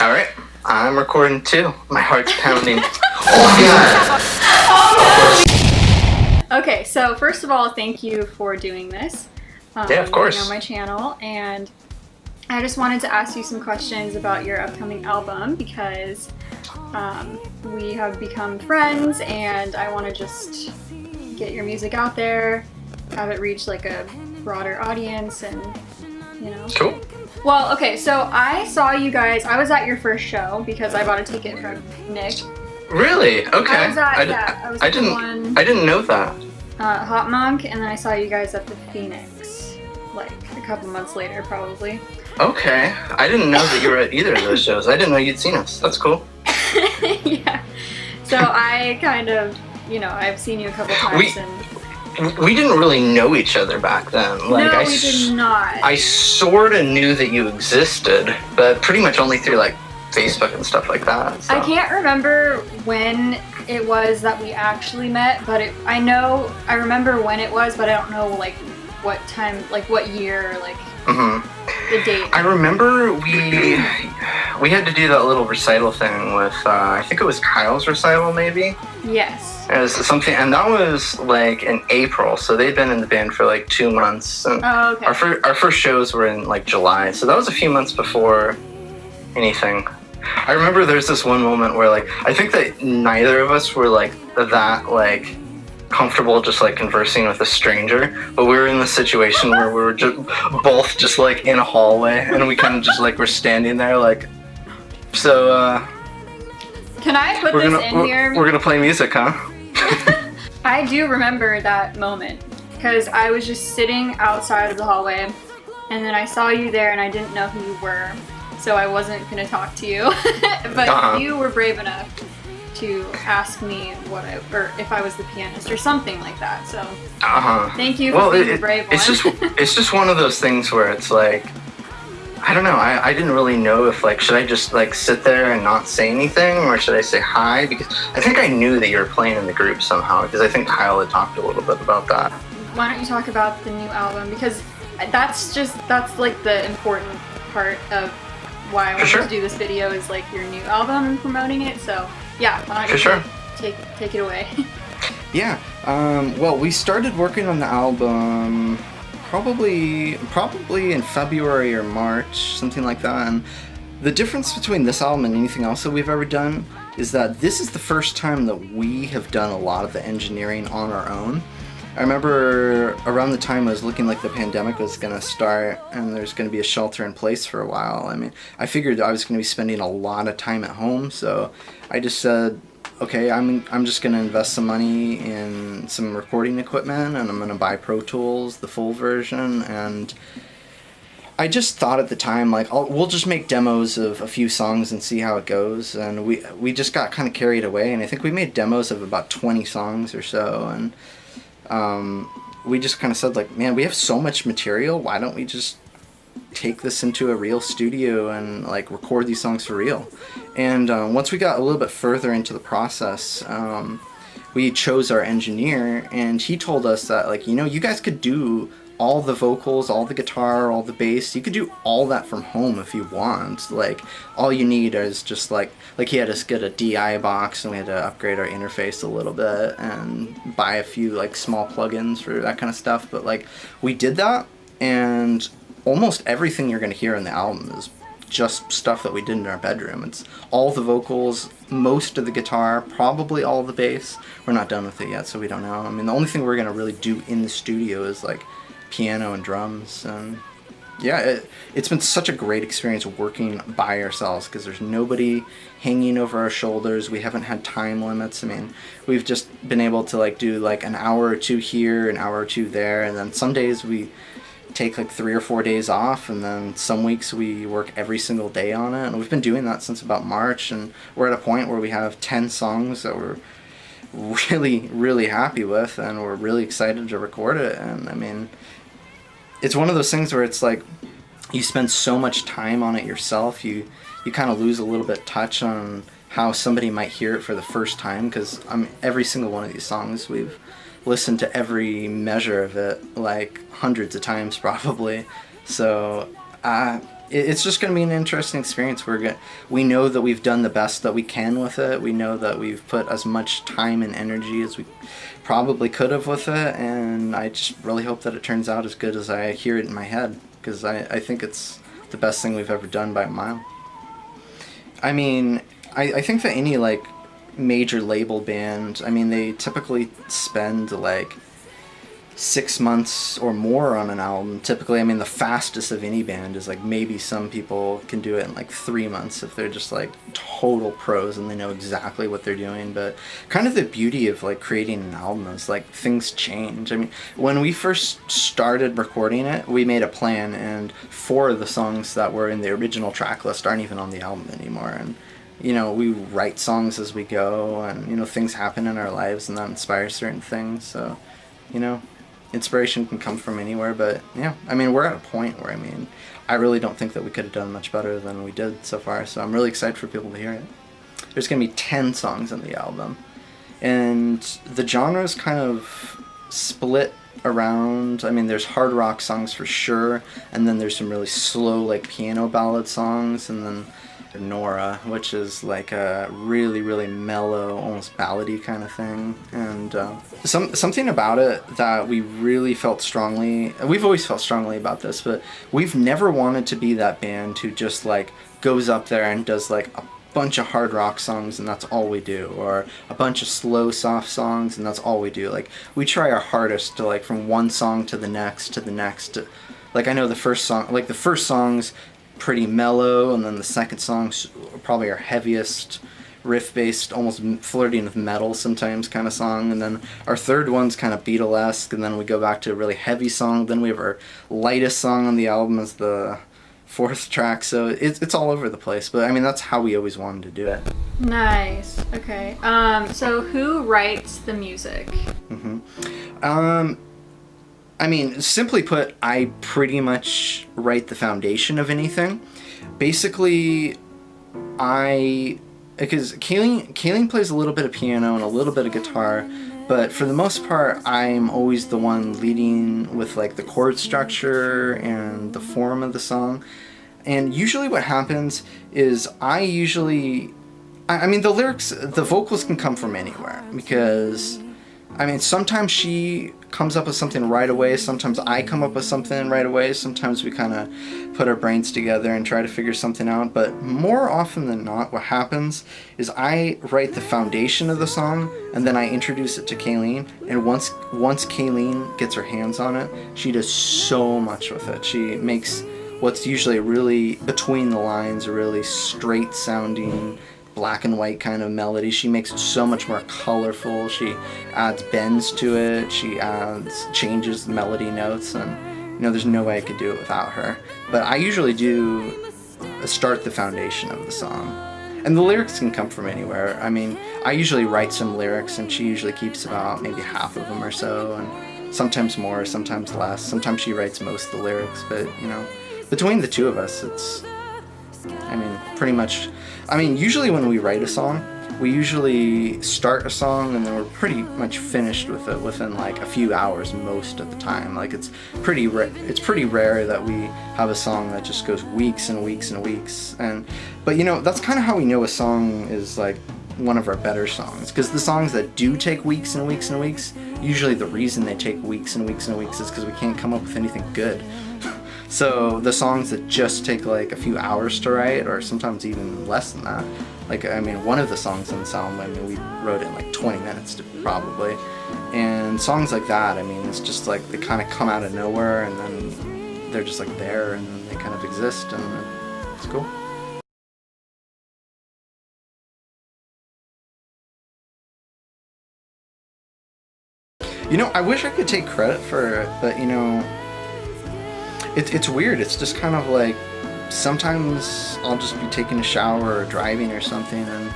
All right, I'm recording too. My heart's pounding. Okay, so first of all, thank you for doing this. Yeah, of course. On my channel, and I just wanted to ask you some questions about your upcoming album because we have become friends, and I want to just get your music out there, have it reach like a broader audience, and you know. Cool. Well, okay, so I saw you guys. I was at your first show because I bought a ticket from Nick. Really? Okay. I was at I didn't know that. Hot Monk, and then I saw you guys at the Phoenix, like a couple months later, probably. Okay. I didn't know that you were at either of those shows. I didn't know you'd seen us. That's cool. Yeah. So I kind of, you know, I've seen you a couple times, We didn't really know each other back then. Like, no, we did not. I sort of knew that you existed, but pretty much only through like Facebook and stuff like that. So. I can't remember when it was that we actually met, but I remember when it was, but I don't know like what time, like what year, like the date. I remember we had to do that little recital thing with I think it was Kyle's recital, maybe. Yes. It was something, and that was like in April, so they'd been in the band for like 2 months. And oh, okay. Our first shows were in like July, so that was a few months before anything. I remember there's this one moment where like I think that neither of us were like that like comfortable just like conversing with a stranger, but we were in this situation where we were just both just like in a hallway, and we kind of just like were standing there like, so can I put this in here? We're gonna play music, huh? I do remember that moment because I was just sitting outside of the hallway, and then I saw you there, and I didn't know who you were, so I wasn't gonna talk to you. But you were brave enough to ask me or if I was the pianist or something like that. So thank you for being the brave one. It's just one of those things where it's like, I don't know. I didn't really know if like, should I just like sit there and not say anything, or should I say hi? Because I think I knew that you were playing in the group somehow, because I think Kyle had talked a little bit about that. Why don't you talk about the new album? Because that's like the important part of why I wanted to do this video is like your new album and promoting it. So yeah, why don't you take it away? Yeah. Well, we started working on the album probably in February or March, something like that. And the difference between this album and anything else that we've ever done is that this is the first time that we have done a lot of the engineering on our own. I remember around the time it was looking like the pandemic was going to start and there's going to be a shelter in place for a while. I mean, I figured I was going to be spending a lot of time at home, so I just said, okay, I'm just going to invest some money in some recording equipment, and I'm going to buy Pro Tools, the full version, and I just thought at the time, like, we'll just make demos of a few songs and see how it goes, and we just got kind of carried away, and I think we made demos of about 20 songs or so, and we just kind of said, like, man, we have so much material, why don't we just take this into a real studio and like record these songs for real? And once we got a little bit further into the process, we chose our engineer, and he told us that, like, you know, you guys could do all the vocals, all the guitar, all the bass, you could do all that from home if you want. Like, all you need is just like he had us get a DI box, and we had to upgrade our interface a little bit and buy a few like small plugins for that kind of stuff. But like, we did that, and almost everything you're going to hear in the album is just stuff that we did in our bedroom. It's all the vocals, most of the guitar, probably all the bass. We're not done with it yet, so we don't know. I mean, the only thing we're going to really do in the studio is like piano and drums. And yeah, it's been such a great experience working by ourselves because there's nobody hanging over our shoulders. We haven't had time limits. I mean, we've just been able to like do like an hour or two here, an hour or two there, and then some days we take like 3 or 4 days off, and then some weeks we work every single day on it, and we've been doing that since about March, and we're at a point where we have 10 songs that we're really happy with, and we're really excited to record it. And I mean, it's one of those things where it's like you spend so much time on it yourself, you kind of lose a little bit touch on how somebody might hear it for the first time, because every single one of these songs we've listened to every measure of it like hundreds of times probably. So it's just going to be an interesting experience. We know that we've done the best that we can with it. We know that we've put as much time and energy as we probably could have with it, and I just really hope that it turns out as good as I hear it in my head, because I think it's the best thing we've ever done by a mile. I mean, I think that any like major label band, I mean, they typically spend like 6 months or more on an album. Typically, I mean, the fastest of any band is like maybe some people can do it in like 3 months if they're just like total pros and they know exactly what they're doing. But kind of the beauty of like creating an album is like things change. I mean, when we first started recording it, we made a plan, and 4 of the songs that were in the original track list aren't even on the album anymore. And you know, we write songs as we go, and you know, things happen in our lives and that inspires certain things. So, you know, inspiration can come from anywhere. But yeah, I mean, we're at a point where, I mean, I really don't think that we could have done much better than we did so far, so I'm really excited for people to hear it. There's gonna be 10 songs on the album, and the genre's kind of split around. I mean, there's hard rock songs for sure, and then there's some really slow like piano ballad songs, and then Nora, which is like a really, really mellow, almost ballady kind of thing. And something about it that we really felt strongly, we've always felt strongly about this, but we've never wanted to be that band who just like goes up there and does like a bunch of hard rock songs and that's all we do, or a bunch of slow soft songs and that's all we do. Like, we try our hardest to like from one song to the next to the next. Like, I know the first song's pretty mellow, and then the second song's probably our heaviest riff-based, almost flirting with metal sometimes kind of song, and then our third one's kind of Beatlesque, and then we go back to a really heavy song. Then we have our lightest song on the album as the 4th track, so it's all over the place. But I mean, that's how we always wanted to do it. Nice. Okay. So who writes the music? I mean, simply put, I pretty much write the foundation of anything. Basically, because Kaylene plays a little bit of piano and a little bit of guitar, but for the most part, I'm always the one leading with like the chord structure and the form of the song. And usually what happens is I mean, the lyrics, the vocals can come from anywhere, because I mean, sometimes she comes up with something right away, sometimes I come up with something right away, sometimes we kind of put our brains together and try to figure something out. But more often than not, what happens is I write the foundation of the song, and then I introduce it to Kaylene, and once Kaylene gets her hands on it, she does so much with it. She makes what's usually a really, between the lines, a really straight sounding black and white kind of melody. She makes it so much more colorful. She adds bends to it. She changes the melody notes, and you know, there's no way I could do it without her. But I usually do start the foundation of the song, and the lyrics can come from anywhere. I mean, I usually write some lyrics, and she usually keeps about maybe half of them or so, and sometimes more, sometimes less. Sometimes she writes most of the lyrics, but you know, between the two of us, it's, I mean, pretty much. I mean, usually when we write a song, we usually start a song and then we're pretty much finished with it within like a few hours most of the time. Like, it's pretty rare that we have a song that just goes weeks and weeks and weeks. But you know, that's kind of how we know a song is like one of our better songs, because the songs that do take weeks and weeks and weeks, usually the reason they take weeks and weeks and weeks is because we can't come up with anything good. So the songs that just take like a few hours to write, or sometimes even less than that, like, I mean, one of the songs on this album, I mean, we wrote it in like 20 minutes probably, and songs like that, I mean, it's just like they kind of come out of nowhere, and then they're just like there, and then they kind of exist, and it's cool. You know, I wish I could take credit for it, but you know, it's weird. It's just kind of like, sometimes I'll just be taking a shower or driving or something, and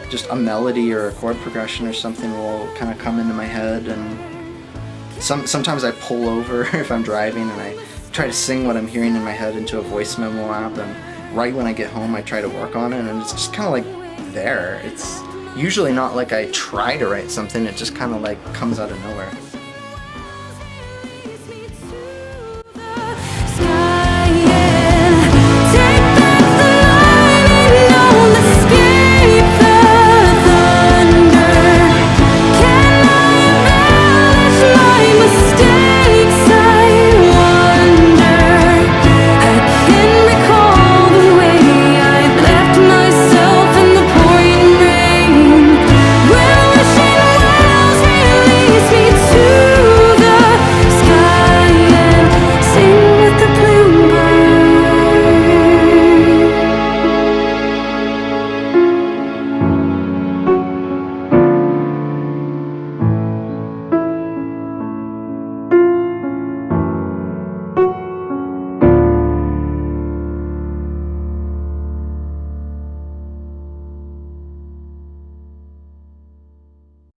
just a melody or a chord progression or something will kind of come into my head, and sometimes I pull over if I'm driving and I try to sing what I'm hearing in my head into a voice memo app, and right when I get home I try to work on it, and it's just kind of like there. It's usually not like I try to write something, it just kind of like comes out of nowhere.